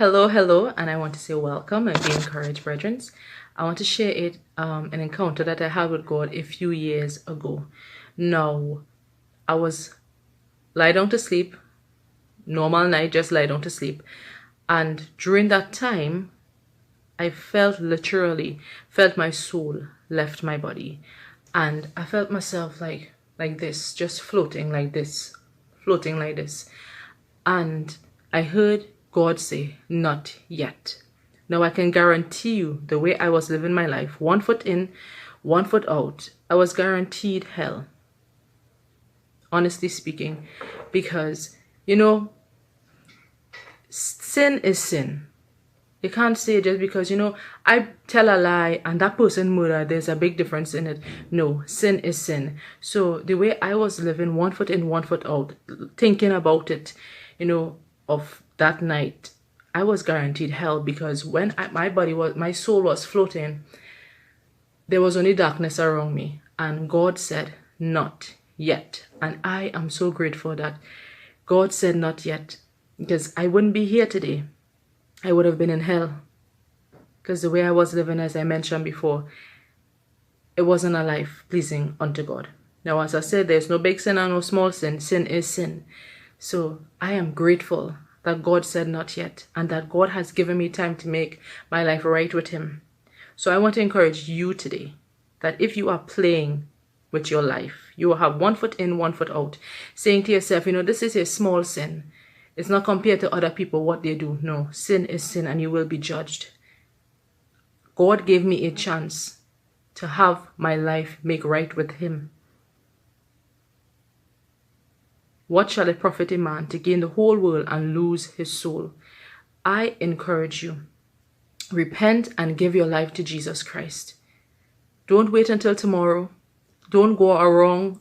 Hello, and I want to say welcome and be encouraged, brethren. I want to share an encounter that I had with God a few years ago. Now, I was lie down to sleep, normal night, just lie down to sleep. And during that time, I literally felt my soul left my body. And I felt myself like this, just floating like this. And I heard God say, not yet. Now I can guarantee you the way I was living my life, 1 foot in, 1 foot out, I was guaranteed hell. Honestly speaking, because, sin is sin. You can't say just because, I tell a lie and that person murder, there's a big difference in it. No, sin is sin. So the way I was living, 1 foot in, 1 foot out, thinking about it, of that night, I was guaranteed hell, because when my soul was floating, there was only darkness around me. And God said, not yet. And I am so grateful that God said not yet, because I wouldn't be here today. I would have been in hell, because the way I was living, as I mentioned before, it wasn't a life pleasing unto God. Now, as I said, there's no big sin and no small sin. Sin is sin. So I am grateful that God said not yet, and that God has given me time to make my life right with Him. So I want to encourage you today that if you are playing with your life, you will have 1 foot in, 1 foot out, saying to yourself, this is a small sin. It's not compared to other people, what they do. No, sin is sin, and you will be judged. God gave me a chance to have my life make right with Him. What shall it profit a man to gain the whole world and lose his soul? I encourage you, repent and give your life to Jesus Christ. Don't wait until tomorrow. Don't go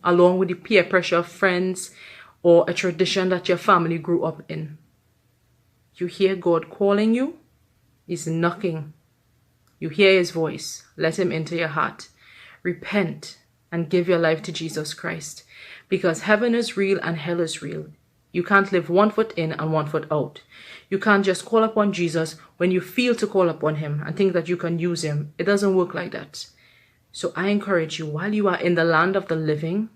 along with the peer pressure of friends or a tradition that your family grew up in. You hear God calling you. He's knocking. You hear His voice. Let Him into your heart. Repent and give your life to Jesus Christ. Because heaven is real and hell is real. You can't live 1 foot in and 1 foot out. You can't just call upon Jesus when you feel to call upon Him and think that you can use Him. It doesn't work like that. So I encourage you, while you are in the land of the living,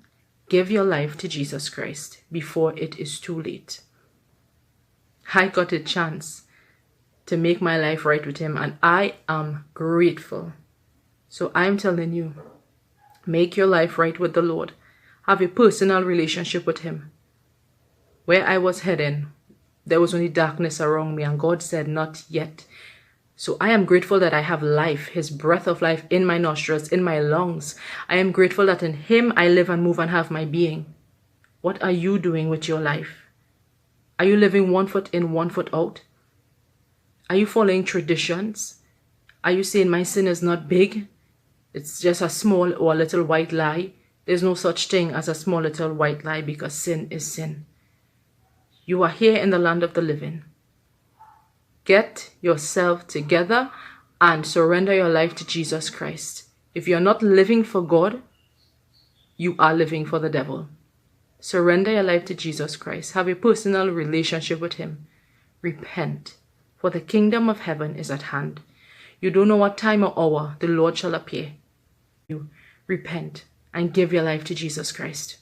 give your life to Jesus Christ before it is too late. I got a chance to make my life right with Him, and I am grateful. So I'm telling you, make your life right with the Lord. Have a personal relationship with Him. Where I was heading, there was only darkness around me, and God said, not yet. So I am grateful that I have life, His breath of life in my nostrils, in my lungs. I am grateful that in Him I live and move and have my being. What are you doing with your life? Are you living 1 foot in, 1 foot out? Are you following traditions? Are you saying my sin is not big? It's just a small or a little white lie. There's no such thing as a small little white lie, because sin is sin. You are here in the land of the living. Get yourself together and surrender your life to Jesus Christ. If you're not living for God, you are living for the devil. Surrender your life to Jesus Christ. Have a personal relationship with Him. Repent, for the kingdom of heaven is at hand. You don't know what time or hour the Lord shall appear. You repent and give your life to Jesus Christ.